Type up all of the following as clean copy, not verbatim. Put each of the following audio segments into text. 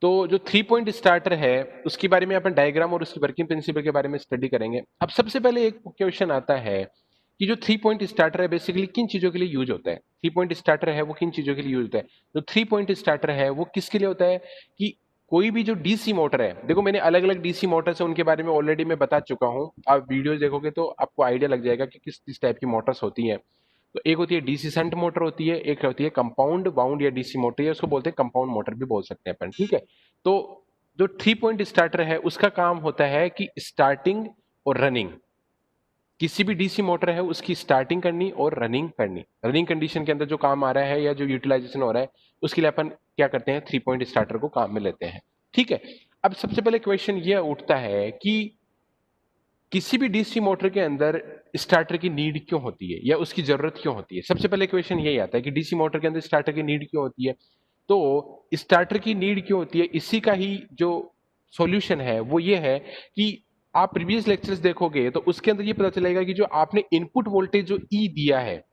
तो जो 3 point starter है उसके बारे में अपन डायग्राम और उसकी वर्किंग प्रिंसिपल के बारे में स्टडी करेंगे। अब सबसे पहले एक क्वेश्चन आता है कि जो 3 पॉइंट स्टार्टर है बेसिकली किन चीजों के लिए यूज होता है। 3 पॉइंट स्टार्टर है वो किन चीजों के लिए यूज होता है। जो 3 पॉइंट स्टार्टर है वो किसके लिए होता है कि कोई भी जो डीसी मोटर है, देखो मैंने अलग अलग डीसी मोटर्स है उनके बारे में ऑलरेडी मैं बता चुका हूं। आप वीडियोस देखोगे तो आपको आइडिया लग जाएगा कि किस किस टाइप की मोटर्स होती हैं। तो एक होती है डीसी शंट मोटर होती है, एक होती है कंपाउंड बाउंड या डीसी मोटर, या उसको बोलते हैं कंपाउंड मोटर भी बोल सकते हैं अपन, ठीक है। तो जो 3 पॉइंट स्टार्टर है उसका काम होता है कि स्टार्टिंग और रनिंग, किसी भी डीसी मोटर है उसकी स्टार्टिंग करनी और रनिंग करनी। रनिंग कंडीशन के अंदर जो काम आ रहा है या जो यूटिलाइजेशन हो रहा है उसके लिए अपन क्या करते हैं, 3 पॉइंट स्टार्टर को काम में लेते हैं, ठीक है। अब सबसे पहले क्वेश्चन ये उठता है कि किसी भी डीसी मोटर के अंदर स्टार्टर की नीड क्यों होती है या उसकी जरूरत क्यों होती है। सबसे पहले क्वेश्चन यही आता है कि डीसी मोटर के अंदर स्टार्टर की नीड क्यों होती है। तो स्टार्टर की नीड क्यों होती है, इसी का ही जो सॉल्यूशन है वो ये है कि आप प्रीवियस लेक्चर्स देखोगे तो उसके अंदर ये पता चलेगा कि जो आपने इनपुट वोल्टेज जो ई दिया है,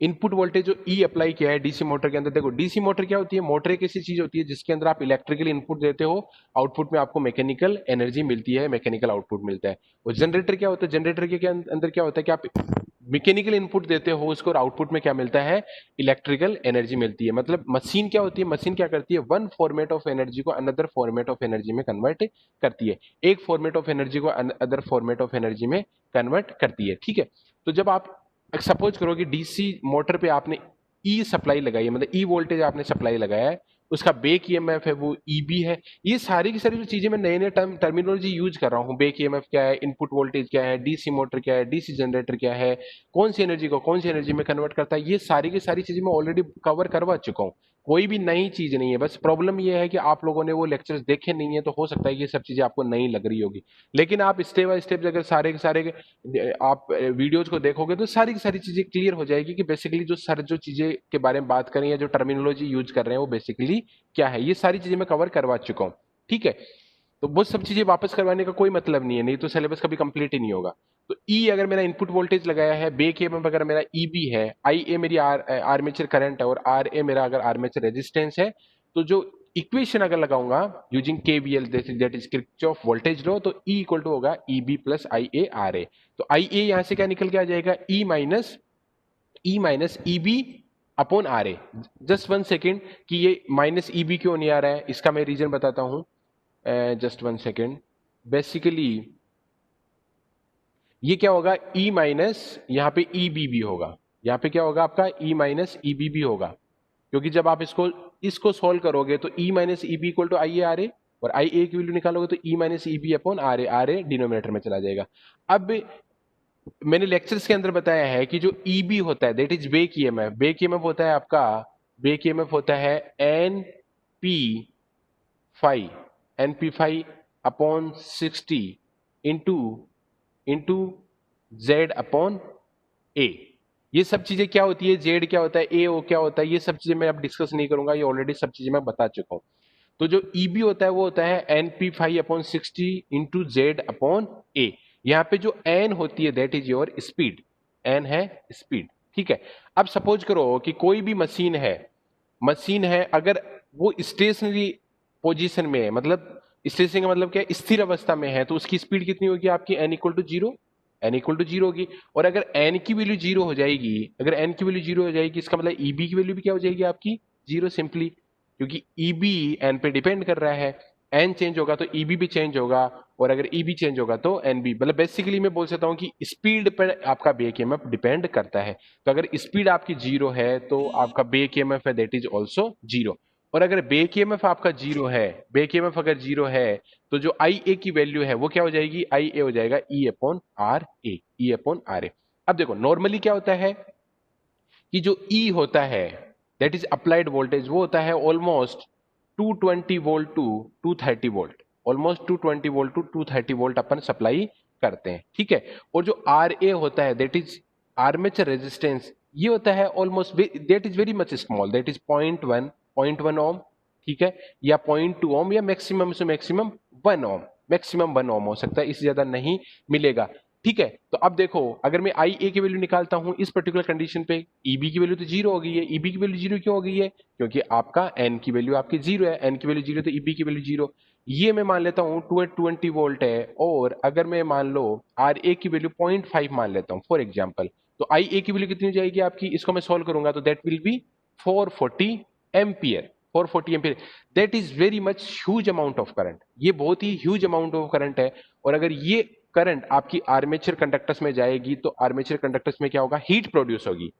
इनपुट वोल्टेज जो ई अप्लाई किया है डीसी मोटर के अंदर, देखो डीसी मोटर क्या होती है, मोटर एक ऐसी चीज होती है जिसके अंदर आप इलेक्ट्रिकल इनपुट देते हो, आउटपुट में आपको मैकेनिकल एनर्जी मिलती है, मैकेनिकल आउटपुट मिलता है। और जनरेटर क्या होता है, जनरेटर के अंदर क्या होता है कि आप मैकेनिकल इनपुट देते हो उसको और आउटपुट में क्या मिलता है, इलेक्ट्रिकल एनर्जी मिलती है। मतलब मशीन क्या होती है, मशीन क्या करती है, वन फॉर्मेट ऑफ एनर्जी को अनदर फॉर्मेट ऑफ एनर्जी में कन्वर्ट करती है, एक फॉर्मेट ऑफ एनर्जी को अदर फॉर्मेट ऑफ एनर्जी में कन्वर्ट करती है, ठीक है। तो जब आप सपोज करो कि डीसी मोटर पे आपने ई सप्लाई लगाई है, मतलब ई वोल्टेज आपने सप्लाई लगाया है, उसका बेक ईएमएफ है वो ईबी है। ये सारी की सारी जो चीजें मैं नए नए टर्मिनोलॉजी यूज कर रहा हूँ, बेक ईएमएफ क्या है, इनपुट वोल्टेज क्या है, डीसी मोटर क्या है, डीसी जनरेटर क्या है, कौन सी एनर्जी को कौन सी एनर्जी में कन्वर्ट करता है, ये सारी की सारी चीजें मैं ऑलरेडी कवर करवा चुका हूँ। कोई भी नई चीज नहीं है, बस प्रॉब्लम ये है कि आप लोगों ने वो लेक्चर्स देखे नहीं है, तो हो सकता है कि ये सब चीजें आपको नई लग रही होगी। लेकिन आप स्टेप बाय स्टेप अगर सारे के सारे आप वीडियोज को देखोगे तो सारी की सारी चीजें क्लियर हो जाएगी कि बेसिकली जो सर जो चीजें के बारे में बात करें या जो टर्मिनोलॉजी यूज कर रहे हैं वो बेसिकली क्या है, ये सारी चीजें मैं कवर करवा चुका हूं, ठीक है। तो वो सब चीजें वापस करवाने का कोई मतलब नहीं है, नहीं तो सिलेबस कभी कंप्लीट ही नहीं होगा। तो ई अगर मेरा इनपुट वोल्टेज लगाया है, बेक ईएमएफ अगर मेरा ईबी है, आई ए मेरी आर्मेचर करंट है और आर ए मेरा अगर आर्मेचर रेजिस्टेंस है, तो जो इक्वेशन अगर लगाऊंगा using KVL that is Kirchhoff voltage law, तो ई इक्वल टू होगा e b plus i a r a. तो आई ए यहां से क्या निकल के आ जाएगा, e minus e b upon are a. Just one second कि ये माइनस ईबी क्यों नहीं आ रहा है, इसका मैं रीजन बताता हूं। Just one second. बेसिकली ये क्या होगा, ई माइनस यहाँ पे ई बी भी होगा, यहाँ पे क्या होगा आपका ई माइनस ई बी भी होगा, क्योंकि जब आप इसको इसको सॉल्व करोगे तो e minus e b equal to i a r a, और आई ए की वैल्यू निकालोगे तो e minus e b upon are a denominator में चला जाएगा। अब मैंने लेक्चर्स के अंदर बताया है कि जो ई बी होता है that is back EMF, back EMF होता है आपका, बेक ईएमएफ होता है n p five, n p five upon 60 into into Z upon a. ये सब चीजें क्या होती है, जेड क्या होता है, ए ओ क्या होता है, ये सब चीजें मैं अब डिस्कस नहीं करूंगा, ये ऑलरेडी सब चीजें मैं बता चुका हूं। तो जो ईबी होता है वो होता है n p five upon 60 into Z upon a. यहाँ पे जो एन होती है that is your speed, n है स्पीड, ठीक है। अब सपोज करो कि कोई भी मशीन है अगर वो स्टेशनरी पोजीशन में है, मतलब स्टेशनरी का मतलब क्या है, स्थिर अवस्था में है, तो उसकी स्पीड कितनी होगी आपकी, N equal to zero, N equal to zero होगी। और अगर एन की वैल्यू जीरो हो जाएगी, अगर एन की वैल्यू जीरो हो जाएगी, इसका मतलब ईबी की वैल्यू भी क्या हो जाएगी आपकी, जीरो सिंपली, क्योंकि ईबी एन पे डिपेंड कर रहा है। एन चेंज होगा तो ईबी भी चेंज होगा, और अगर ईबी चेंज होगा तो एनबी, मतलब बेसिकली मैं बोल सकता हूं कि स्पीड पर आपका बेक ईएमएफ डिपेंड करता है। तो अगर स्पीड आपकी जीरो है तो आपका बेक ईएमएफ है दैट इज ऑल्सो जीरो। और अगर बेक ईएमएफ आपका जीरो है, बेक ईएमएफ अगर जीरो है, तो जो आई ए की वैल्यू है वो क्या हो जाएगी, आई ए हो जाएगा E upon are A, E upon are A. अब देखो नॉर्मली क्या होता है कि जो ई होता है दैट इज अप्लाइड वोल्टेज, वो होता है almost 220 volt to 230 volt, almost 220 volt to 230 volt अपन सप्लाई करते हैं, ठीक है। और जो आर ए होता है दैट इज आर्मेचर रेजिस्टेंस, ये होता है almost that is very much small, that is 0.1 ओम, ठीक है, या 0.2 ओम, या मैक्सिमम से मैक्सिमम 1 ओम, मैक्सिमम 1 ओम हो सकता है, इससे ज्यादा नहीं मिलेगा। ठीक है। तो अब देखो, अगर मैं आई ए की वैल्यू निकालता हूं इस पर्टिकुलर कंडीशन पे, ईबी की वैल्यू तो जीरो हो गई है। ईबी की वैल्यू जीरो क्यों हो गई है? क्योंकि आपका एन की वैल्यू आपकी जीरो है, एन की वैल्यू जीरो तो ईबी की वैल्यू जीरो। ये मैं मान लेता हूं 220 वोल्ट है, और अगर मैं मान लो आर ए की वैल्यू 0.5 मान लेता हूं फॉर एग्जाम्पल, तो आई ए की वैल्यू कितनी हो जाएगी आपकी? इसको मैं सॉल्व करूंगा तो that will be 440 ampere. 440 ampere, that is very much huge amount of current. ये बहुत ही ह्यूज अमाउंट ऑफ करंट है। और अगर ये करंट आपकी आर्मेचर कंडक्टर्स में जाएगी तो आर्मेचर कंडक्टर्स में क्या होगा? हीट प्रोड्यूस होगी।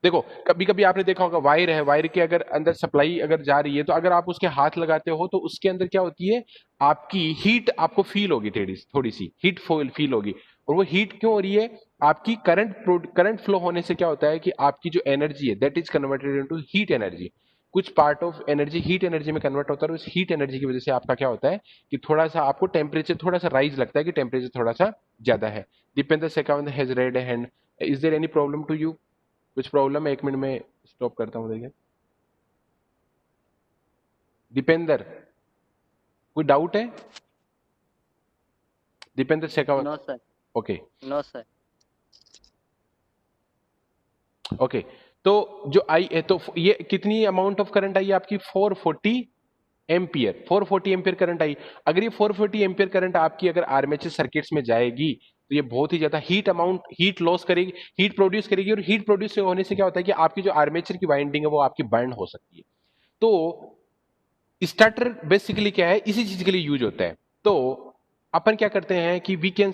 देखो, कभी कभी आपने देखा होगा वायर है, वायर के अगर अंदर सप्लाई अगर जा रही है तो अगर आप उसके हाथ लगाते हो तो उसके अंदर क्या होती है? आपकी हीट आपको फील होगी, थोड़ी थोड़ी सी हीट फील होगी। और वो हीट क्यों हो रही है? आपकी करंट फ्लो होने से क्या होता है कि आपकी जो एनर्जी है that is converted into heat energy. कुछ part of energy heat energy में कन्वर्ट होता है, और उस हीट एनर्जी की वजह से आपका क्या होता है कि थोड़ा सा आपको टेम्परेचर थोड़ा सा राइज लगता है, कि टेम्परेचर थोड़ा सा ज्यादा है। Dipendra Shekhawat has red hand, is there any problem to you? कुछ प्रॉब्लम है? 1 मिनट में स्टॉप करता हूं, देखिए। दीपेंद्र, कोई डाउट है? Dipendra Shekhawat? No sir. Okay no sir. Okay. तो जो आई है, तो ये कितनी अमाउंट ऑफ करंट आई आपकी? 440 एम्पियर। 440 ampere current I. अगर ये 440 एम्पियर करंट आपकी अगर आर्मेचर सर्किट्स में जाएगी तो ये बहुत ही ज्यादा हीट अमाउंट, हीट लॉस करेगी, हीट प्रोड्यूस करेगी। और हीट प्रोड्यूस होने से क्या होता है कि आपकी जो आर्मेचर की वाइंडिंग है वो आपकी बर्न हो सकती है। तो स्टार्टर बेसिकली क्या है? इसी चीज के लिए यूज होता है। तो अपन क्या करते हैं कि we can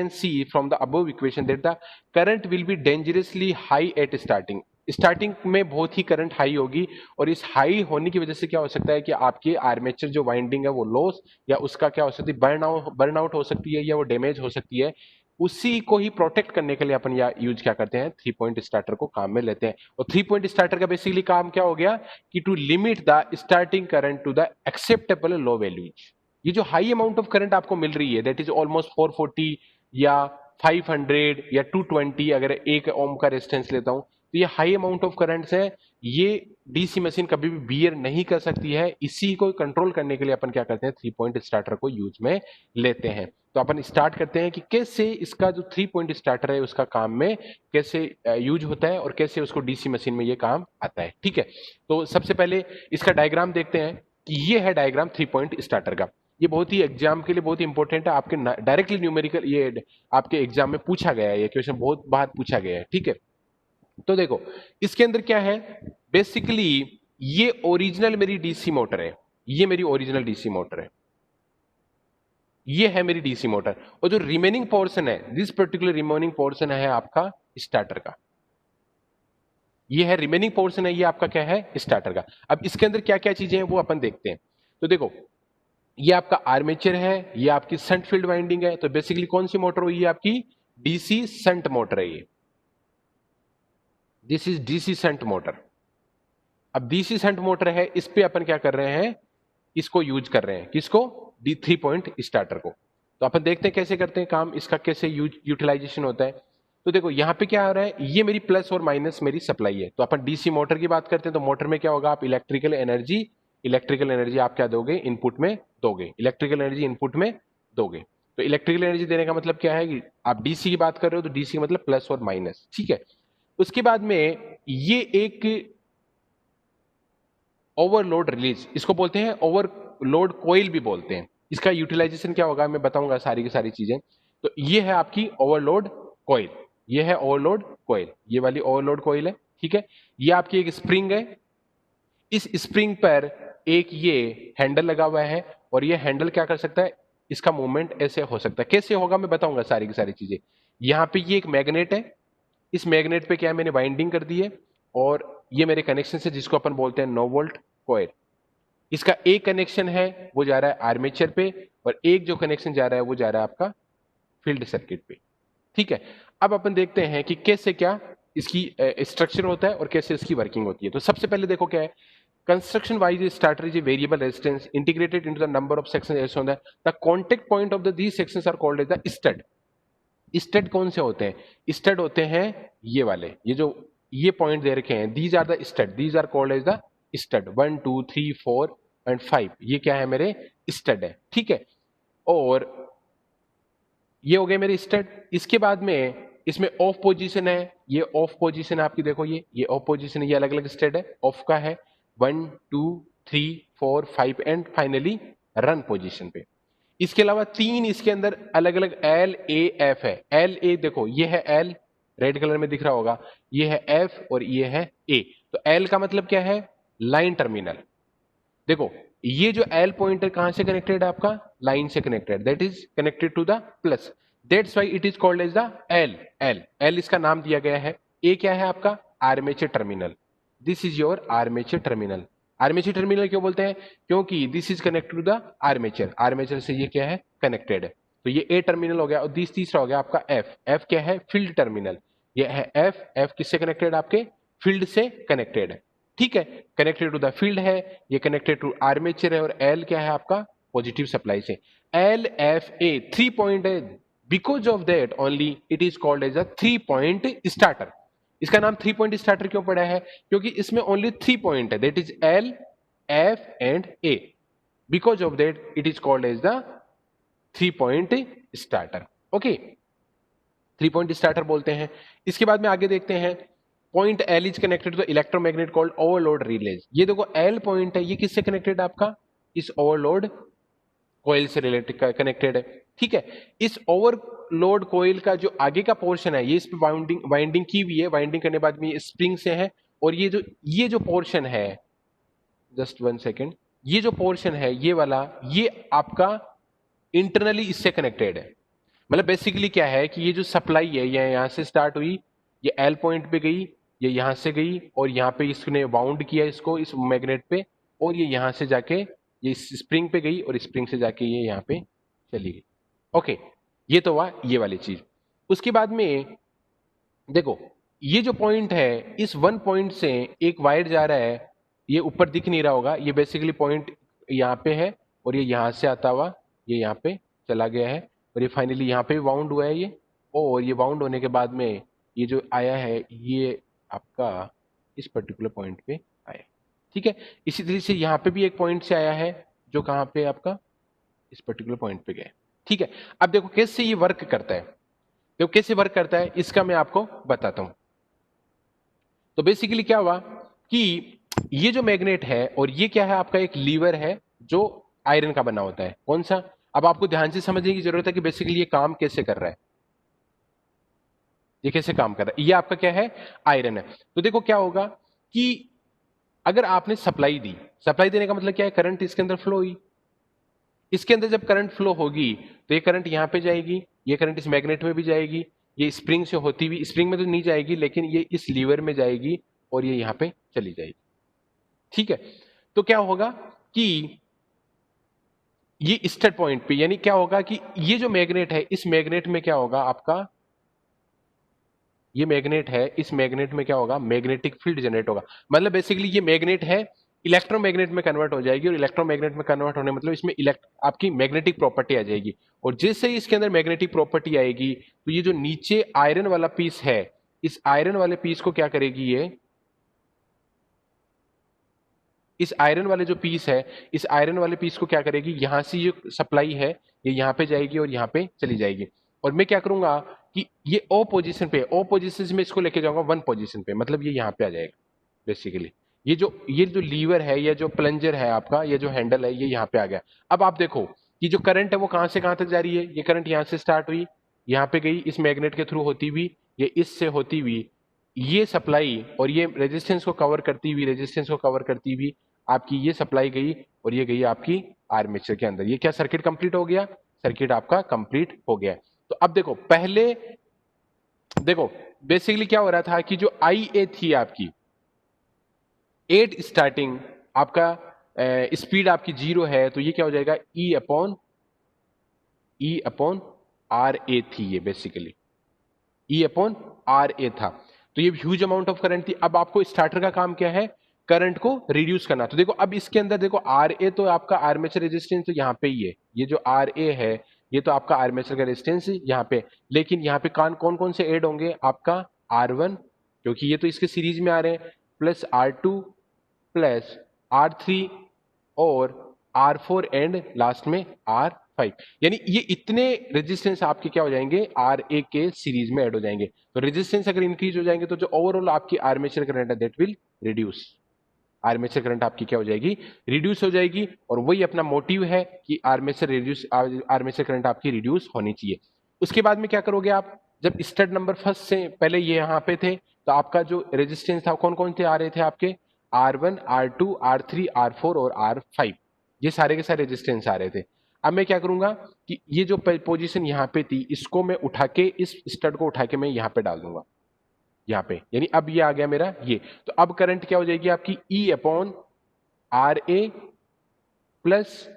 see from the above equation that the current will be dangerously high at starting. Starting में बहुत ही करंट हाई होगी, और इस हाई होने की वजह से क्या हो सकता है कि आपकी आर्मेचर जो वाइंडिंग है वो लॉस या उसका क्या हो सकती है, बर्न आउट हो सकती है, या वो डैमेज हो सकती है। उसी को ही प्रोटेक्ट करने के लिए अपन या यूज क्या करते हैं? 3 पॉइंट स्टार्टर को काम में लेते हैं। और 3 पॉइंट स्टार्टर का बेसिकली काम क्या हो गया कि to limit the starting current to the acceptable low values. ये जो हाई अमाउंट ऑफ करंट आपको मिल रही है दैट इज ऑलमोस्ट 440 या 500 या 220, अगर 1 ओम का रेजिस्टेंस लेता हूं तो ये हाई अमाउंट ऑफ करंट्स है। ये डीसी मशीन कभी भी बियर नहीं कर सकती है। इसी को कंट्रोल करने के लिए अपन क्या करते हैं? 3 पॉइंट स्टार्टर को यूज में लेते हैं। तो अपन स्टार्ट करते हैं कि कैसे इसका जो 3 पॉइंट स्टार्टर है उसका काम में कैसे यूज होता है और कैसे उसको डीसी मशीन में ये काम आता है। ठीक है, तो सबसे पहले इसका डायग्राम देखते हैं कि ये है डायग्राम 3 पॉइंट स्टार्टर का। ये बहुत ही एग्जाम के लिए बहुत ही इंपॉर्टेंट है, आपके डायरेक्टली न्यूमेरिकल ये आपके एग्जाम में पूछा गया है, ये क्वेश्चन बहुत बार पूछा गया है। ठीक है, तो देखो इसके अंदर क्या है बेसिकली, ये ओरिजिनल मेरी डीसी मोटर है, ये मेरी ओरिजिनल डीसी मोटर है, ये है मेरी डीसी मोटर। और जो रिमेनिंग पोर्शन है, दिस पर्टिकुलर रिमेनिंग पोर्शन है आपका स्टार्टर का। ये है रिमेनिंग पोर्शन है, ये आपका क्या है? स्टार्टर का। अब इसके अंदर क्या क्या चीजें हैं वो अपन देखते हैं। तो देखो, ये आपका आर्मेचर है, ये आपकी संट फील्ड वाइंडिंग है। तो बेसिकली कौन सी मोटर हुई है आपकी? डीसी संट मोटर है ये। This is DC shunt motor. अब डीसी संट मोटर है, इस पे अपन क्या कर रहे हैं? इसको यूज कर रहे हैं, किसको? डी 3 पॉइंट स्टार्टर को। तो अपन देखते हैं कैसे करते हैं काम, इसका कैसे यूटिलाइजेशन होता है। तो देखो यहां पे क्या हो रहा है, ये मेरी प्लस और माइनस मेरी सप्लाई है। तो अपन डीसी मोटर की बात करते हैं तो मोटर में क्या होगा? आप इलेक्ट्रिकल एनर्जी आप क्या दोगे? इनपुट में दोगे, इलेक्ट्रिकल एनर्जी इनपुट में दोगे। तो इलेक्ट्रिकल एनर्जी देने का मतलब क्या है कि आप डीसी की बात कर रहे हो तो डीसी मतलब प्लस और माइनस। ठीक है, उसके बाद में ये एक ओवरलोड रिलीज, इसको बोलते हैं ओवरलोड कोयल भी बोलते हैं। इसका यूटिलाइजेशन क्या होगा मैं बताऊंगा सारी की सारी चीजें। तो ये है आपकी ओवरलोड कोयल, ये है ओवरलोड कोयल, ये वाली ओवरलोड कोयल है। ठीक है, ये आपकी एक स्प्रिंग है, इस स्प्रिंग पर एक ये हैंडल लगा हुआ है, और ये हैंडल क्या कर सकता है? इसका मूवमेंट ऐसे हो सकता है। कैसे होगा मैं बताऊंगा सारी की सारी चीजें। यहां पे ये एक मैग्नेट है, इस मैग्नेट पे क्या है? मैंने वाइंडिंग कर दी है, और ये मेरे कनेक्शन से जिसको अपन बोलते हैं 9 वोल्ट कॉइल। इसका एक कनेक्शन है वो जा रहा है आर्मेचर पे, और एक जो कनेक्शन जा रहा है वो जा रहा है आपका फील्ड सर्किट पे। ठीक है, अब अपन देखते हैं कि कैसे क्या इसकी स्ट्रक्चर होता है और कैसे इसकी वर्किंग होती है। तो सबसे पहले देखो क्या है, construction wise starter is a variable resistance integrated into the number of sections as on the contact point of the these sections are called as the stud. Stud कौन से होते हैं? स्टड होते हैं ये वाले, ये जो ये पॉइंट दे रखे हैं, these are the stud, these are called as the stud. 1 2 3 4 and 5, ये क्या है? मेरे स्टड है। ठीक है, और ये हो गए मेरे स्टेट। इसके बाद में इसमें ऑफ पोजीशन है, ये ऑफ पोजीशन है आपकी, देखो ये ऑफ पोजीशन है, ये अलग अलग स्टेट है ऑफ का है, 1 2 3 4 5 एंड फाइनली रन पोजीशन पे। इसके अलावा तीन इसके अंदर अलग अलग एल ए एफ है। एल ए देखो ये है एल, रेड कलर में दिख रहा होगा, ये है एफ और ये है ए। तो एल का मतलब क्या है, लाइन टर्मिनल। देखो ये जो एल पॉइंटर कहां से कनेक्टेड है आपका, लाइन से connected, that is connected to the plus, that's why it is called as the L. L L इसका नाम दिया गया है। ए क्या है आपका, armature terminal, this is your armature terminal. Armature terminal क्यों बोलते हैं, क्योंकि this is connected to the armature, armature से ये क्या है कनेक्टेड है। तो ये ए टर्मिनल हो गया। और तीसरा हो गया आपका एफ। एफ क्या है, फील्ड टर्मिनल, ये है एफ। एफ किससे कनेक्टेड, आपके फील्ड से कनेक्टेड है, ठीक है, कनेक्टेड टू द फील्ड है, ये कनेक्टेड टू आर्मेचर है। और एल क्या है आपका, पॉजिटिव सप्लाई से। एल एफ ए 3 पॉइंट है, because of that only it is called as a 3 point starter. इसका नाम 3 पॉइंट स्टार्टर क्यों पड़ा है, क्योंकि इसमें ओनली 3 पॉइंट है, that is L F and A, because of that it is called as the 3 point starter. Okay, 3 point starter बोलते हैं। इसके बाद में आगे देखते हैं, point L is connected to the electromagnet called overload release. ये देखो एल पॉइंट है, ये किससे कनेक्टेड है आपका, इस ओवरलोड कोयल से रिलेटेड कनेक्टेड है, ठीक है। इस ओवरलोड कोयल का जो आगे का पोर्शन है, ये इस पे वाइंडिंग की हुई है, वाइंडिंग करने बाद में ये स्प्रिंग से है। और ये जो पोर्शन है, जस्ट 1 सेकेंड, ये जो पोर्शन है ये वाला, ये आपका इंटरनली इससे कनेक्टेड है। मतलब बेसिकली क्या है कि ये जो सप्लाई है ये यहां से स्टार्ट हुई, ये एल पॉइंट पे गई, ये यहां से गई और यहाँ पे इसने बाउंड किया इसको इस मैग्नेट पे, और ये यहां से जाके ये स्प्रिंग पे गई और स्प्रिंग से जाके ये यहाँ पे चली गई। ओके, ये तो हुआ ये वाली चीज। उसके बाद में देखो ये जो पॉइंट है, इस 1 पॉइंट से एक वायर जा रहा है, ये ऊपर दिख नहीं रहा होगा, ये बेसिकली पॉइंट यहाँ पे है और ये यहां से आता हुआ ये यहाँ पे चला गया है और ये फाइनली यहाँ पे बाउंड हुआ है ये। और ये बाउंड होने के बाद में ये जो आया है ये आपका इस पर्टिकुलर पॉइंट पे आया, ठीक है। इसी तरीके से यहाँ पे भी एक पॉइंट से आया है जो कहाँ पे आपका इस पर्टिकुलर पॉइंट पे गया, ठीक है। अब देखो कैसे ये वर्क करता है, देखो कैसे वर्क करता है इसका मैं आपको बताता हूं। तो बेसिकली क्या हुआ कि ये जो मैग्नेट है और ये क्या है आपका एक लीवर है जो आयरन का बना होता है, कौन सा। अब आपको ध्यान से समझने की जरूरत है कि बेसिकली ये काम कैसे कर रहा है, ये कैसे काम कर रहा है। ये आपका क्या है, आयरन है। तो देखो क्या होगा कि अगर आपने सप्लाई दी, सप्लाई देने का मतलब क्या है, करंट इसके अंदर फ्लो हुई, इसके अंदर जब करंट फ्लो होगी तो ये करंट यहां पे जाएगी, ये करंट इस मैग्नेट में भी जाएगी, ये स्प्रिंग से होती हुई, स्प्रिंग में तो नहीं जाएगी लेकिन ये इस लीवर में जाएगी और ये यहां पे चली जाएगी, ठीक है। तो क्या होगा कि ये स्टार्ट पॉइंट पे, यानी क्या होगा कि ये जो मैग्नेट है इस मैग्नेट में क्या होगा आपका, ये मैग्नेट है, इस मैग्नेट में क्या होगा, मैग्नेटिक फील्ड जनरेट होगा। मतलब बेसिकली ये मैग्नेट है इलेक्ट्रोमैग्नेट में कन्वर्ट हो जाएगी और इलेक्ट्रोमैग्नेट में कन्वर्ट होने मतलब इसमें आपकी मैग्नेटिक प्रॉपर्टी आ जाएगी। और जैसे ही इसके अंदर मैग्नेटिक प्रॉपर्टी आएगी तो ये जो नीचे आयरन वाला पीस है, इस आयरन वाले पीस को क्या करेगी, ये इस आयरन वाले जो पीस है, इस आयरन वाले पीस को क्या करेगी, यहां से जो सप्लाई है ये यहां पे जाएगी और यहां पे चली जाएगी। और मैं क्या करूंगा कि ये ओ पोजीशन पे, ओ पोजीशन से मैं इसको लेके जाऊंगा 1 पोजीशन पे, मतलब ये यहां पे आ जाएगा बेसिकली। ये जो लीवर है या जो प्लंजर है आपका, ये जो हैंडल है ये यहां पे आ गया। अब आप देखो कि जो करंट है वो कहां से कहां तक जा रही है, ये करंट यहां से स्टार्ट हुई, यहां पे गई इस मैग्नेट के थ्रू होती हुई, ये इससे होती हुई, ये सप्लाई और ये रेजिस्टेंस को कवर करती हुई, रेजिस्टेंस को कवर करती हुई आपकी ये सप्लाई गई और ये गई आपकी आर्मेचर के अंदर। ये क्या सर्किट कंप्लीट हो गया, सर्किट आपका कंप्लीट हो गया। तो अब देखो पहले देखो बेसिकली क्या हो रहा था कि जो आई ए थी आपकी 8 स्टार्टिंग, आपका स्पीड आपकी 0 है, तो ये क्या हो जाएगा ई अपॉन आर ए थी, ये basically E upon R A था। तो ये ह्यूज अमाउंट ऑफ करंट थी। अब आपको स्टार्टर का काम क्या है, करंट को रिड्यूस करना। तो देखो अब इसके अंदर देखो आर ए तो आपका आर्मेचर रेजिस्टेंस तो यहाँ पे ही है, ये जो आर ए है ये तो आपका आर्मेचर का रेजिस्टेंस यहाँ पे, लेकिन यहाँ पे कौन कौन से ऐड होंगे, आपका R1 क्योंकि ये तो इसके सीरीज में आ रहे हैं, प्लस R2 प्लस R3 और R4 एंड लास्ट में R5, यानी ये इतने रेजिस्टेंस आपके क्या हो जाएंगे, RA के सीरीज में ऐड हो जाएंगे। तो रेजिस्टेंस अगर इंक्रीज हो जाएंगे तो जो ओवरऑल आपकी आर्मेचर करंट है that will reduce, armature current आपकी क्या हो जाएगी, रिड्यूस हो जाएगी। और वही अपना मोटिव है कि आर्मेचर करंट आपकी रिड्यूस होनी चाहिए। उसके बाद में क्या करोगे आप, जब स्टड नंबर फर्स्ट से पहले ये यहाँ पे थे तो आपका जो रेजिस्टेंस था कौन कौन से आ रहे थे आपके, R1, R2, R3, R4 और R5, ये सारे के सारे रेजिस्टेंस आ रहे थे। अब मैं क्या करूंगा कि ये जो पोजीशन यहाँ पे थी इसको मैं उठा के, इस स्टड को उठा के मैं यहाँ पे डाल दूंगा, यहाँ पे, यानी अब ये आ गया मेरा ये। तो अब करंट क्या हो जाएगी आपकी, E अपॉन RA प्लस,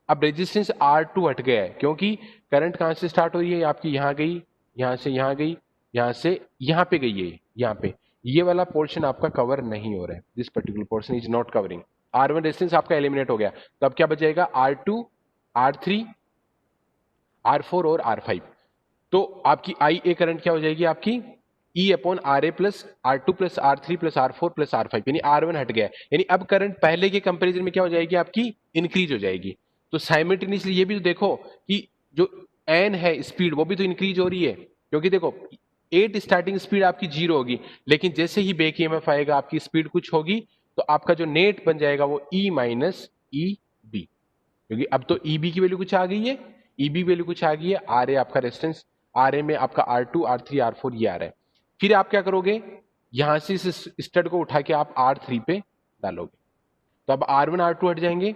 अब रेजिस्टेंस R2 हट गया है क्योंकि करंट कहां से स्टार्ट हो रही है आपकी, यहां गई, यहां से यहां गई, यहां से यहां पे गई है, यहां पे ये वाला पोर्शन आपका कवर नहीं हो रहा है, this particular portion is not covering. R1 resistance आपका एलिमिनेट हो गया, तो अब क्या बच जाएगा, R2, R3, R4 और R5। तो आपकी IA करंट क्या हो जाएगी आपकी, E upon RA plus R2 plus R3 plus R4 plus R5, यानी R1 हट गया, यानी अब करंट पहले के कंपैरिजन में क्या हो जाएगी आपकी, इंक्रीज हो जाएगी। तो साइमल्टेनियसली ये भी तो देखो कि जो N है स्पीड वो भी तो इंक्रीज हो रही है, क्योंकि देखो 8 स्टार्टिंग स्पीड आपकी 0 होगी, लेकिन जैसे ही बैक EMF आएगा आपकी स्पीड कुछ होगी, तो आपका जो नेट बन जाएगा वो E माइनस EB, क्योंकि अब तो EB की वैल्यू कुछ आ गई है, EB वैल्यू कुछ आ गई है, RA आपका रेजिस्टेंस, RA में आपका R2, R3, R4 ये आ रहा है। फिर आप क्या करोगे, यहां से इस स्टड को उठा के आप R3 पे डालोगे, तो अब R1, R2 हट जाएंगे,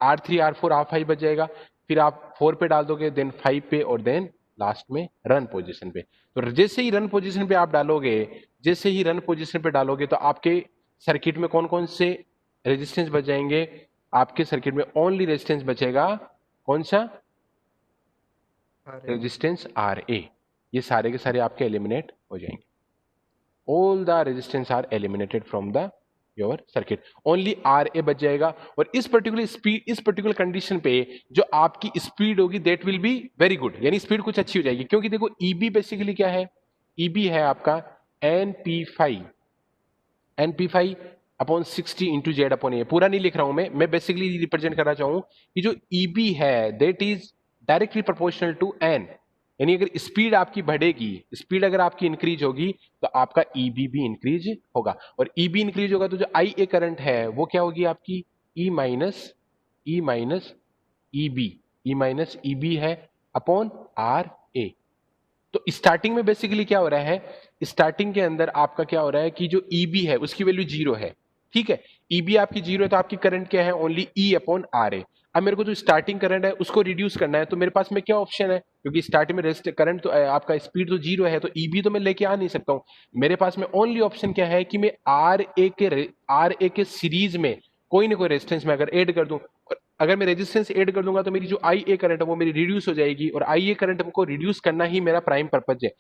R3, R4, R5 बच जाएगा, फिर आप 4 पे डाल दोगे, देन 5 पे, और देन लास्ट में रन पोजीशन पे। तो जैसे ही रन पोजीशन पे आप डालोगे, जैसे ही रन पोजीशन पे डालोगे तो आपके सर्किट में कौन कौन से रेजिस्टेंस बच जाएंगे, आपके सर्किट में ओनली रेजिस्टेंस बचेगा कौन सा, रेजिस्टेंस RA, ये सारे के सारे आपके एलिमिनेट हो जाएंगे। All the resistance R eliminated from the your circuit, only RA बच जाएगा। और इस पर्टिकुलर स्पीड, इस पर्टिकुलर कंडीशन पे जो आपकी स्पीड होगी that will be very good, यानी स्पीड कुछ अच्छी हो जाएगी, क्योंकि देखो EB बेसिकली क्या है, EB है आपका NP5 upon 60 into Z upon A, पूरा नहीं लिख रहा हूं मैं बेसिकली रिप्रेजेंट करना चाहूं कि जो EB है that is directly proportional to N, यानी अगर स्पीड आपकी बढ़ेगी, स्पीड अगर आपकी इंक्रीज होगी तो आपका EB भी इंक्रीज होगा, और EB इंक्रीज होगा तो जो IA करंट है वो क्या होगी आपकी, E माइनस EB है अपॉन RA। तो स्टार्टिंग में बेसिकली क्या हो रहा है, स्टार्टिंग के अंदर आपका क्या हो रहा है कि जो EB है उसकी वैल्यू 0 है, ठीक है, EB आपकी 0 है तो आपकी करंट क्या है, ओनली E अपॉन RA। अब मेरे को जो स्टार्टिंग करंट है उसको रिड्यूस करना है, तो मेरे पास में क्या ऑप्शन है, क्योंकि स्टार्टिंग में करंट तो आपका स्पीड तो 0 है, तो EB तो मैं लेके आ नहीं सकता हूं, मेरे पास में ओनली ऑप्शन क्या है कि मैं RA के सीरीज में कोई ना कोई रेजिस्टेंस में अगर ऐड कर दूं, और अगर मैं रेजिस्टेंस ऐड कर दूंगा तो मेरी जो IA करंट है वो मेरी रिड्यूस हो जाएगी, और IA करंट को रिड्यूस करना ही मेरा प्राइम पर्पज है।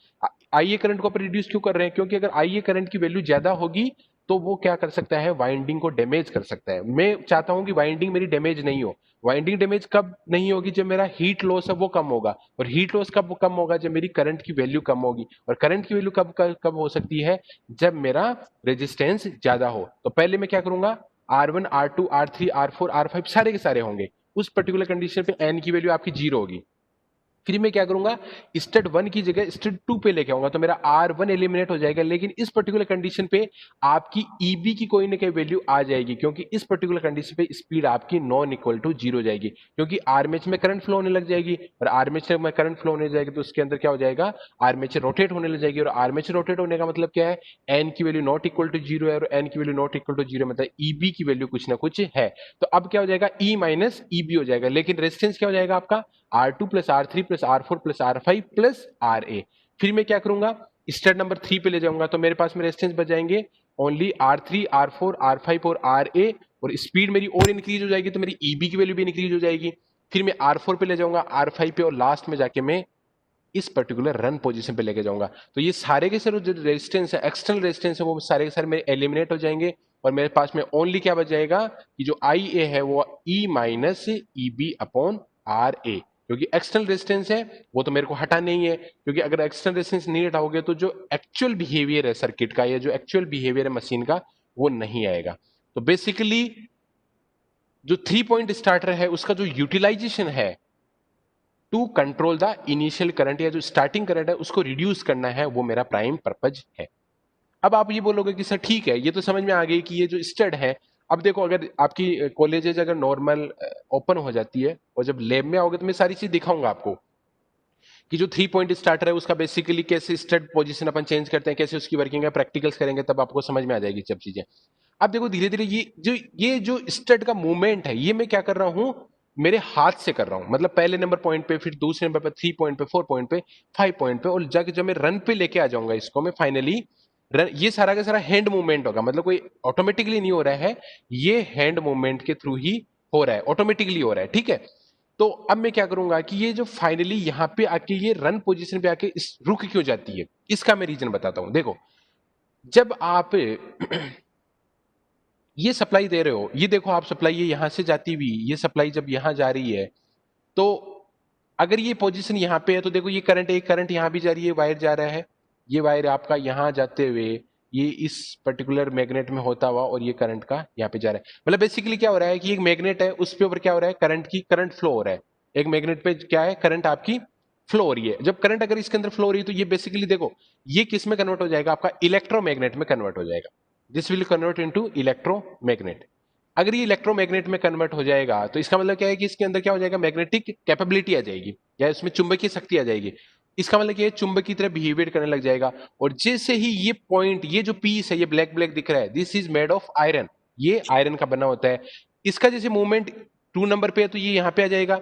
IA करंट को रिड्यूस क्यों कर रहे हैं, क्योंकि अगर IA करंट की वैल्यू ज्यादा होगी तो वो क्या कर सकता है, वाइंडिंग को डैमेज कर सकता है। मैं चाहता हूं कि वाइंडिंग मेरी डैमेज नहीं हो, वाइंडिंग डैमेज कब नहीं होगी, जब मेरा हीट लॉस है वो कम होगा, और हीट लॉस कब कम होगा, जब मेरी करंट की वैल्यू कम होगी, और करंट की वैल्यू कब हो सकती है, जब मेरा रेजिस्टेंस ज्यादा हो। तो पहले मैं क्या करूंगा, R1, R2, R3, R4, R5 सारे के सारे होंगे, उस पर्टिकुलर कंडीशन पे N की वैल्यू आपकी 0 होगी। फिर मैं क्या करूंगा, स्टड 1 की जगह स्टड 2 पे लेके आऊंगा, तो मेरा R1 एलिमिनेट हो जाएगा, लेकिन इस पर्टिकुलर कंडीशन पे आपकी EB की कोई ना कोई वैल्यू आ जाएगी, क्योंकि इस पर्टिकुलर कंडीशन पे स्पीड आपकी नॉन इक्वल टू 0 जाएगी, क्योंकि आर्मेचर में करंट फ्लो होने लग जाएगी, और आर्मेचर में करंट फ्लो होने जाएगी तो उसके अंदर क्या हो जाएगा, आर्मेचर रोटेट होने लग जाएगी, और आर्मेचर रोटेट होने का मतलब क्या है, N की वैल्यू नॉट इक्वल टू 0 है, और N की वैल्यू नॉट इक्वल टू 0 मतलब EB की वैल्यू कुछ ना कुछ है। तो अब क्या हो जाएगा, E माइनस EB हो जाएगा, लेकिन रेजिस्टेंस क्या हो जाएगा आपका, R2 plus R3 plus R4 plus R5 plus RA। फिर मैं क्या करूंगा, स्टेप नंबर 3 पे ले जाऊंगा, तो मेरे पास में रेजिस्टेंस बच जाएंगे ओनली R3, R4, R5 और RA, और स्पीड मेरी और इंक्रीज हो जाएगी तो मेरी EB की वैल्यू भी इंक्रीज हो जाएगी। फिर मैं R4 पे ले जाऊंगा, R5 पे, और लास्ट में जाके मैं इस पर्टिकुलर रन पोजीशन पे लेके जाऊंगा। तो ये सारे के सारे जो रेजिस्टेंस है, एक्सटर्नल रेजिस्टेंस है, वो सारे के सारे मेरे एलिमिनेट हो जाएंगे, और मेरे पास में ओनली क्या बच जाएगा कि जो IA है वो E minus EB upon RA, क्योंकि एक्सटर्नल रेजिस्टेंस है वो तो मेरे को हटा नहीं है, क्योंकि अगर एक्सटर्नल रेजिस्टेंस नहीं हटाओगे तो जो एक्चुअल बिहेवियर है सर्किट का, या जो एक्चुअल बिहेवियर है मशीन का, वो नहीं आएगा। तो बेसिकली जो 3 पॉइंट स्टार्टर है उसका जो यूटिलाइजेशन है to control the initial current या जो स्टार्टिंग करंट है उसको रिड्यूस करना है, वो मेरा प्राइम पर्पज है। अब आप ये बोलोगे कि सर ठीक है, ये तो समझ में आ गई कि ये जो स्टड है, अब देखो अगर आपकी कॉलेजेज अगर नॉर्मल ओपन हो जाती है और जब लैब में आओगे तो मैं सारी चीज दिखाऊंगा आपको कि जो 3 पॉइंट स्टार्टर है उसका बेसिकली कैसे स्टड पोजीशन अपन चेंज करते हैं, कैसे उसकी वर्किंग है, प्रैक्टिकल्स करेंगे तब आपको समझ में आ जाएगी सब चीजें। अब देखो धीरे धीरे ये जो स्टड का मूवमेंट है ये मैं क्या कर रहा हूं, मेरे हाथ से कर रहा हूं। मतलब पहले नंबर पॉइंट पे, फिर दूसरे नंबर पे, 3 पॉइंट पे, 4 पॉइंट पे, 5 पॉइंट पे, और जाके जब मैं रन पे लेके आ जाऊंगा इसको मैं फाइनली ये सारा का सारा हैंड मूवमेंट होगा। मतलब कोई ऑटोमेटिकली नहीं हो रहा है, ये हैंड मूवमेंट के थ्रू ही हो रहा है, ऑटोमेटिकली हो रहा है। ठीक है, तो अब मैं क्या करूंगा कि ये जो फाइनली यहां पे आके ये रन पोजीशन पे आके इस रुक क्यों जाती है, इसका मैं रीजन बताता हूं। देखो जब आप ये सप्लाई दे रहे हो, ये देखो आप सप्लाई ये यहां से जाती हुई, ये सप्लाई जब यहां जा रही है तो अगर ये पोजीशन यहां पे है तो देखो ये करंट, एक करंट यहां भी जा रही है, वायर जा रहा है, ये वायर आपका यहां जाते हुए ये इस पर्टिकुलर मैग्नेट में होता हुआ और ये करंट का यहाँ पे जा रहा है। मतलब बेसिकली क्या हो रहा है कि एक मैग्नेट है उसके ऊपर क्या हो रहा है, करंट फ्लो हो रहा है। एक मैग्नेट पे क्या है, करंट आपकी फ्लो हो रही है। जब करंट अगर इसके अंदर फ्लो हो रही है तो ये बेसिकली देखो ये किस में कन्वर्ट हो जाएगा, आपका इलेक्ट्रोमैग्नेट में कन्वर्ट हो जाएगा। This will convert into electromagnet. अगर ये इलेक्ट्रोमैग्नेट में कन्वर्ट हो जाएगा तो इसका मतलब क्या है कि इसके अंदर क्या हो जाएगा, मैग्नेटिक कैपेबिलिटी आ जाएगी या इसमें चुंबकीय शक्ति आ जाएगी। इसका मतलब क्या है, चुंबक की तरह बिहेवियर करने लग जाएगा। और जैसे ही ये पॉइंट, ये जो पीस है, ये ब्लैक ब्लैक दिख रहा है, this is made of iron, ये आयरन का बना होता है। इसका जैसे मूवमेंट 2 नंबर पे है तो ये यहां पे आ जाएगा,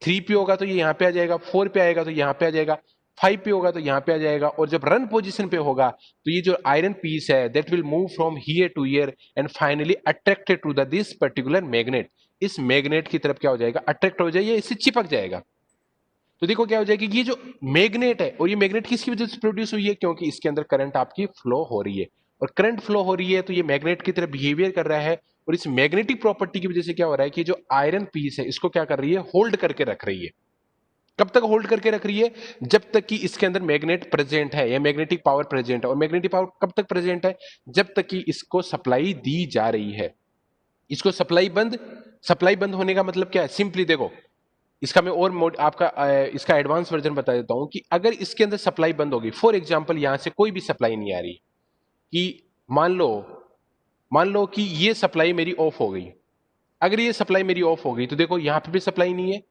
3 पे होगा तो ये यहां पे आ जाएगा, 4 पे आएगा तो यहां पे आ जाएगा, 5 पे होगा तो यहां पे आ जाएगा, और जब रन पोजीशन पे होगा तो ये जो आयरन पीस है that will move from here to here and finally attracted to the this particular magnet. इस मैग्नेट की तरफ क्या हो जाएगा, अट्रैक्ट हो जाएगा, इससे चिपक जाएगा। तो देखो क्या हो जाएगा, ये जो मैग्नेट है, और ये मैग्नेट किसकी वजह से प्रोड्यूस हुई है, क्योंकि इसके अंदर करंट आपकी फ्लो हो रही है, और करंट फ्लो हो रही है तो ये मैग्नेट की तरह बिहेवियर कर रहा है। और इस मैग्नेटिक प्रॉपर्टी की वजह से क्या हो रहा है कि जो आयरन पीस है इसको क्या कर रही है, होल्ड करके रख रही है। कब तक होल्ड करके रख रही है, जब तक कि इसके अंदर मैग्नेट प्रेजेंट है या मैग्नेटिक पावर प्रेजेंट है। और मैग्नेटिक पावर कब तक प्रेजेंट है, जब तक कि इसको सप्लाई दी जा रही है। इसको सप्लाई बंद होने का मतलब क्या है, सिंपली देखो इसका मैं और आपका इसका एडवांस वर्जन बता देता हूं कि अगर इसके अंदर सप्लाई बंद होगी, फॉर एग्जांपल यहां से कोई भी सप्लाई नहीं आ रही, कि मान लो कि ये सप्लाई मेरी ऑफ हो गई। अगर ये सप्लाई मेरी ऑफ हो गई तो देखो यहां पे भी सप्लाई नहीं है,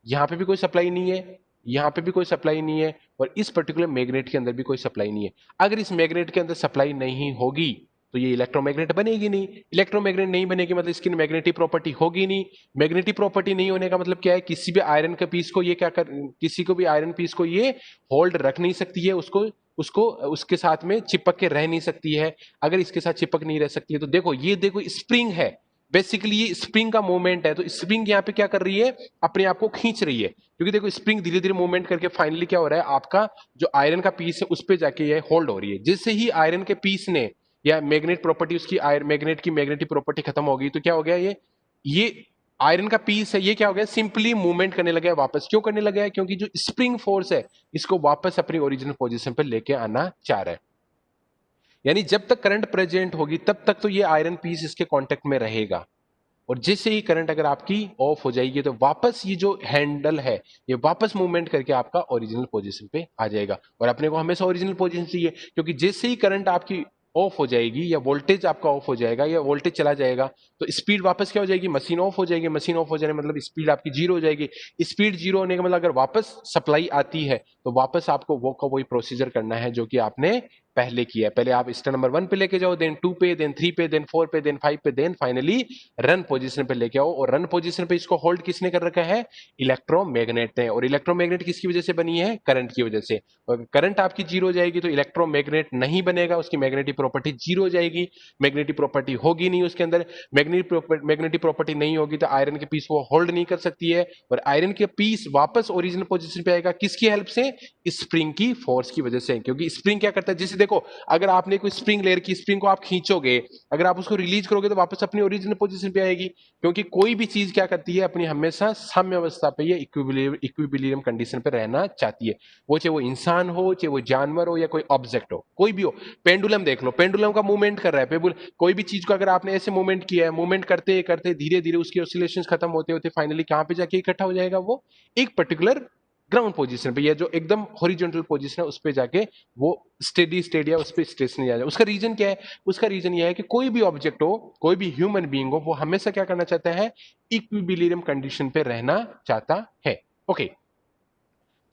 यहां पे भी कोई सप्लाई नहीं है, यहां पे भी कोई सप्लाई नहीं है, और इस पर्टिकुलर मैग्नेट के अंदर भी कोई सप्लाई नहीं है। अगर इस मैग्नेट के अंदर सप्लाई नहीं होगी तो ये इलेक्ट्रोमैग्नेट बनेगी नहीं। इलेक्ट्रोमैग्नेट नहीं बनेगी मतलब इसकी मैग्नेटिक प्रॉपर्टी होगी नहीं। मैग्नेटिक प्रॉपर्टी नहीं होने का मतलब क्या है, किसी भी आयरन के पीस को ये किसी को भी आयरन पीस को ये होल्ड रख नहीं सकती है, उसको उसको उसके साथ में चिपक के रह नहीं सकती है। अगर इसके साथ चिपक नहीं रह सकती है तो देखो ये देखो स्प्रिंग है, बेसिकली ये स्प्रिंग का मूवमेंट है। तो स्प्रिंग यहाँ पे क्या कर रही है, अपने आप को खींच रही है, क्योंकि देखो स्प्रिंग धीरे धीरे मूवमेंट करके फाइनली क्या हो रहा है, आपका जो आयरन का पीस है उस पे जाके ये होल्ड हो रही है। जैसे ही आयरन के पीस ने या मैग्नेट प्रॉपर्टी उसकी मैग्नेट की मैग्नेटिक प्रॉपर्टी खत्म हो गई तो क्या हो गया, ये आयरन का पीस है, ये क्या हो गया, सिंपली मूवमेंट करने लगा है वापस। क्यों करने लगा है, क्योंकि जो स्प्रिंग फोर्स है इसको वापस अपनी ओरिजिनल पोजीशन पर लेके आना चाह रहा है। यानी जब तक करंट प्रेजेंट होगी तब तक तो ये आयरन पीस इसके कांटेक्ट में रहेगा, और जैसे ही करंट अगर आपकी ऑफ हो जाएगी तो वापस ये जो हैंडल है ये वापस मूवमेंट करके आपका ओरिजिनल पोजीशन पे आ जाएगा। और अपने को हमेशा ओरिजिनल पोजीशन चाहिए, क्योंकि जैसे ही करंट आपकी ऑफ हो जाएगी या वोल्टेज आपका ऑफ हो जाएगा या वोल्टेज चला जाएगा तो स्पीड वापस क्या हो जाएगी, मशीन ऑफ हो जाएगी। मशीन ऑफ हो जाने मतलब स्पीड आपकी जीरो हो जाएगी। स्पीड जीरो होने का मतलब अगर वापस सप्लाई आती है तो वापस आपको वो का वही प्रोसीजर करना है जो कि आपने पहले किया है। पहले आप स्टेप नंबर 1 पे लेके जाओ, देन 2 पे, देन 3 पे, देन 4 पे, देन 5 पे, देन फाइनली रन पोजीशन पे लेके आओ। और रन पोजीशन पे इसको होल्ड किसने कर रखा है, इलेक्ट्रोमैग्नेट ने। और इलेक्ट्रोमैग्नेट किसकी वजह से बनी है, करंट की वजह से। और करंट आपकी जीरो हो जाएगी तो इलेक्ट्रोमैग्नेट नहीं बनेगा, उसकी मैग्नेटिक प्रॉपर्टी जीरो हो जाएगी, मैग्नेटिक प्रॉपर्टी होगी नहीं उसके अंदर। मैग्नेटिक प्रॉपर्टी नहीं होगी तो आयरन के पीस वो होल्ड नहीं कर सकती है, और आयरन के पीस वापस ओरिजिनल पोजीशन पे आएगा किसकी हेल्प से, स्प्रिंग की फोर्स की वजह से। क्योंकि स्प्रिंग क्या करता है, जैसे देखो, अगर आपने कोई स्प्रिंग लेयर की स्प्रिंग को आप खींचोगे, अगर आप उसको रिलीज करोगे तो वापस अपनी ओरिजिनल पोजीशन पे आएगी, क्योंकि कोई भी चीज क्या करती है, अपनी हमेशा साम्य अवस्था पे या इक्विलिब्रियम कंडीशन पे रहना चाहती है। वो चाहे वो इंसान हो, चाहे वो जानवर हो, या कोई ऑब्जेक्ट हो, कोई भी हो। पेंडुलम देख लो, पेंडुलम का मूवमेंट कर रहा है, कोई भी चीज को अगर आपने ऐसे मूवमेंट किया है, मूवमेंट करते करते धीरे धीरे उसकी ऑसिलेशंस खत्म होते होते फाइनली कहां पे जाके इकट्ठा हो जाएगा, वो एक पर्टिकुलर ग्राउंड पोजीशन पे, या जो एकदम हॉरिजॉन्टल पोजीशन है उस पे जाके वो स्टेडी स्टेट या उस पे स्ट्रेस नहीं आ जाए। उसका रीजन क्या है? उसका रीजन यह है कि कोई भी ऑब्जेक्ट हो, कोई भी ह्यूमन बीइंग हो, वो हमेशा क्या करना चाहता है, इक्विलिब्रियम कंडीशन पे रहना चाहता है। ओके,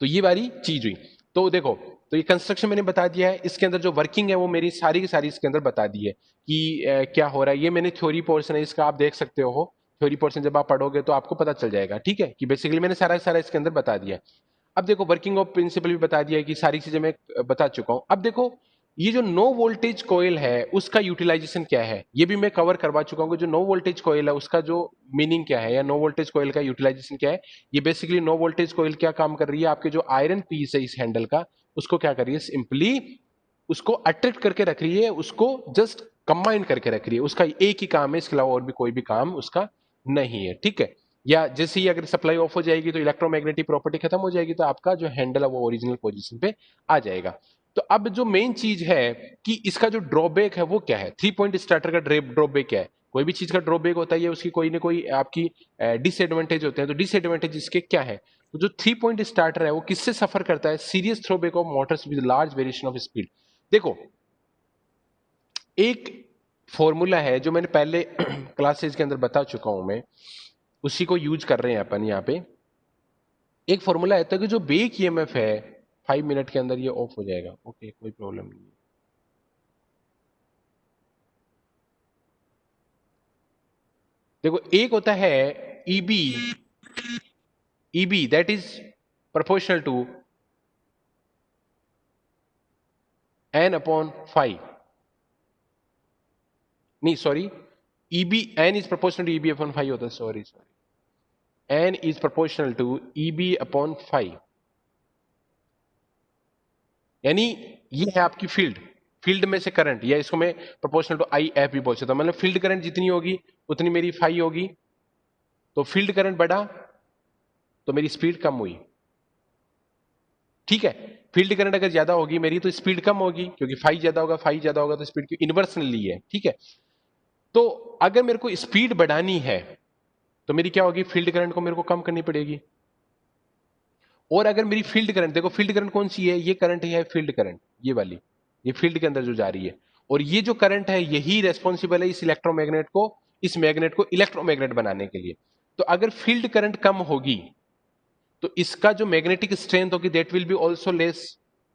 तो ये वाली चीज हुई। तो देखो, तो ये कंस्ट्रक्शन मैंने बता दिया है, इसके अंदर जो वर्किंग है वो मेरी सारी की सारी इसके अंदर बता दी है कि क्या हो रहा है। ये मैंने थ्योरी पोर्शन है इसका, आप देख सकते हो। थ्योरी पोर्शन जब आप पढ़ोगे तो आपको पता चल जाएगा, ठीक है, कि बेसिकली मैंने सारा सारा इसके अंदर बता दिया है। अब देखो, वर्किंग ऑफ प्रिंसिपल भी बता दिया है, कि सारी चीजें मैं बता चुका हूं। अब देखो, ये जो नो वोल्टेज कॉइल है उसका यूटिलाइजेशन क्या है, ये भी मैं कवर करवा चुका हूं। जो नो वोल्टेज कॉइल है उसका जो मीनिंग क्या है, या नो वोल्टेज कॉइल का यूटिलाइजेशन क्या है। ये बेसिकली नो वोल्टेज कॉइल क्या काम कर रही है, आपके जो आयरन पीस है इस हैंडल का, उसको क्या कर रही है, सिंपली उसको अट्रैक्ट करके रख रही है, उसको जस्ट कंबाइन करके रख रही है। उसका एक ही काम है, इसके अलावा और भी कोई भी काम उसका नहीं है, ठीक है। या जैसे ही अगर सप्लाई ऑफ हो जाएगी तो इलेक्ट्रोमैग्नेटिक प्रॉपर्टी खत्म हो जाएगी, तो आपका जो हैंडल है वो ओरिजिनल पोजीशन पे आ जाएगा। तो अब जो मेन चीज है कि इसका जो ड्रॉबैक है वो क्या है, थ्री पॉइंट स्टार्टर का ड्रॉबैक क्या है। कोई भी चीज का ड्रॉबैक होता है, उसकी कोई ना कोई आपकी डिसएडवांटेज होते हैं। तो डिसएडवांटेज इसके क्या है, तो जो थ्री पॉइंट स्टार्टर है वो किससे सफर करता है, serious throwback of Motors with large variation of speed. देखो, एक फॉर्मूला है जो मैंने पहले क्लासेस के अंदर बता चुका हूं मैं, उसी को यूज कर रहे हैं अपन यहाँ पे। एक फॉर्मूला है कि जो बेक ईएमएफ है 5 मिनट के अंदर ये ऑफ हो जाएगा। ओके, कोई प्रॉब्लम नहीं है। देखो, एक होता है EB, EB that is proportional to N upon 5, नहीं sorry, EB N is proportional to EB upon 5 होता है, sorry sorry, N is proportional to EB upon 5। यानी ये है आपकी फील्ड, फील्ड में से करंट, या इसको मैं प्रोपोर्शनल टू आई एफ भी बोल सकता हूं। मतलब फील्ड करंट जितनी होगी उतनी मेरी फाई होगी। तो फील्ड करंट बढ़ा तो मेरी स्पीड कम हुई, ठीक है। फील्ड करंट अगर ज्यादा होगी मेरी तो स्पीड कम होगी, क्योंकि फाई ज्यादा होगा, फाई ज्यादा होगा तो स्पीड की इन्वर्सनली है, ठीक है। तो अगर मेरे को स्पीड बढ़ानी है तो मेरी क्या होगी, फील्ड करंट को मेरे को कम करनी पड़ेगी। और अगर मेरी फील्ड करंट, देखो फील्ड करंट कौन सी है, ये करंट है फील्ड करंट, ये वाली, ये फील्ड के अंदर जो जा रही है। और ये जो करंट है यही रेस्पॉन्सिबल है इस इलेक्ट्रोमैग्नेट को, इस मैग्नेट को इलेक्ट्रोमैग्नेट बनाने के लिए। तो अगर फील्ड करंट कम होगी तो इसका जो मैग्नेटिक स्ट्रेंथ होगी that will be also less.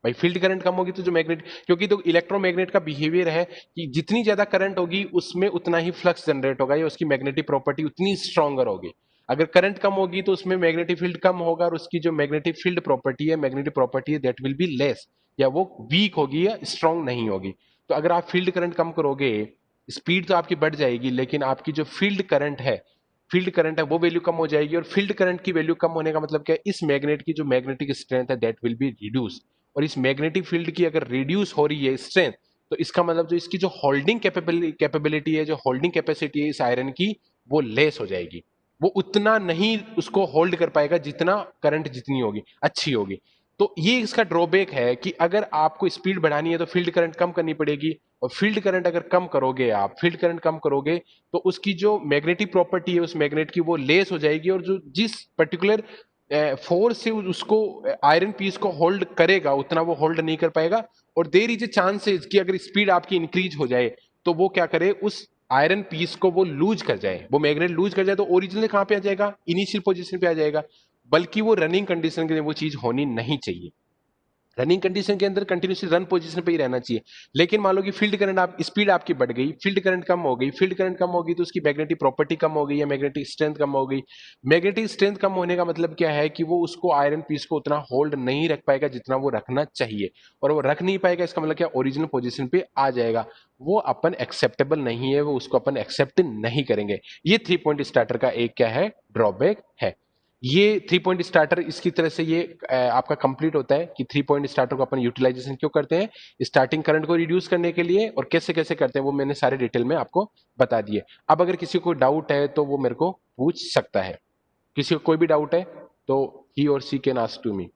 भाई फील्ड करंट कम होगी तो जो मैग्नेट, क्योंकि तो इलेक्ट्रोमैग्नेट का बिहेवियर है कि जितनी ज्यादा करंट होगी उसमें उतना ही फ्लक्स जनरेट होगा, या उसकी मैग्नेटिक प्रॉपर्टी उतनी स्ट्रॉन्गर होगी। अगर करंट कम होगी तो उसमें मैग्नेटिक फील्ड कम होगा, और उसकी जो मैग्नेटिक फील्ड प्रॉपर्टी है, मैग्नेटिक प्रॉपर्टी है, दैट विल बी लेस, या वो वीक होगी या स्ट्रॉन्ग नहीं होगी। तो अगर आप फील्ड करंट कम करोगे, स्पीड तो आपकी बढ़ जाएगी, लेकिन आपकी जो फील्ड करंट है, फील्ड करंट है वो वैल्यू कम हो जाएगी। और फील्ड करंट की वैल्यू कम होने का मतलब क्या है, इस मैग्नेट की जो मैग्नेटिक स्ट्रेंथ है दैट विल बी रिड्यूस। और इस मैग्नेटिक फील्ड की अगर रिड्यूस हो रही है स्ट्रेंथ, तो इसका मतलब जो इसकी जो होल्डिंग कैपेबिलिटी है, जो होल्डिंग कैपेसिटी है इस आयरन की, वो लेस हो जाएगी। वो उतना नहीं उसको होल्ड कर पाएगा जितना करंट जितनी होगी अच्छी होगी। तो ये इसका ड्रॉबैक है कि अगर आपको स्पीड बढ़ानी है तो फील्ड करंट कम करनी पड़ेगी। और फील्ड करंट अगर कम करोगे, आप फील्ड करंट कम करोगे तो उसकी जो मैग्नेटिक प्रॉपर्टी है उस मैग्नेट की वो लेस हो जाएगी, और जो जिस पर्टिकुलर फोर्स से उसको आयरन पीस को होल्ड करेगा उतना वो होल्ड नहीं कर पाएगा। और देयर इज ए चांसेस कि अगर स्पीड आपकी इंक्रीज हो जाए तो वो क्या करे, उस आयरन पीस को वो लूज कर जाए, वो मैग्नेट लूज कर जाए, तो ओरिजिनल कहां पे आ जाएगा, इनिशियल पोजीशन पे आ जाएगा। बल्कि वो रनिंग कंडीशन के लिए वो चीज होनी नहीं चाहिए। रनिंग कंडीशन के अंदर कंटिन्यूसली रन पोजीशन पे ही रहना चाहिए। लेकिन मान लो कि फील्ड करंट, आप स्पीड आपकी बढ़ गई, फील्ड करंट कम हो गई, फील्ड करंट कम होगी तो उसकी मैग्नेटिक प्रॉपर्टी कम हो गई, या मैग्नेटिक स्ट्रेंथ कम हो गई। मैग्नेटिक स्ट्रेंथ कम होने का मतलब क्या है कि वो उसको आयरन पीस को उतना होल्ड नहीं रख पाएगा जितना वो रखना चाहिए। और वो रख नहीं पाएगा, इसका मतलब क्या, ओरिजिनल पोजीशन पे आ जाएगा। वो अपन एक्सेप्टेबल नहीं है, वो उसको अपन एक्सेप्ट नहीं करेंगे। ये थ्री पॉइंट स्टार्टर का एक क्या है, ड्रॉबैक है। ये 3 पॉइंट स्टार्टर इसकी तरह से ये आपका कंप्लीट होता है कि 3 पॉइंट स्टार्टर को अपन यूटिलाइजेशन क्यों करते हैं, स्टार्टिंग करंट को रिड्यूस करने के लिए, और कैसे कैसे करते हैं वो मैंने सारे डिटेल में आपको बता दिए। अब अगर किसी को डाउट है तो वो मेरे को पूछ सकता है। किसी को कोई भी डाउट है तो ही और सी कैन आस्क टू मी।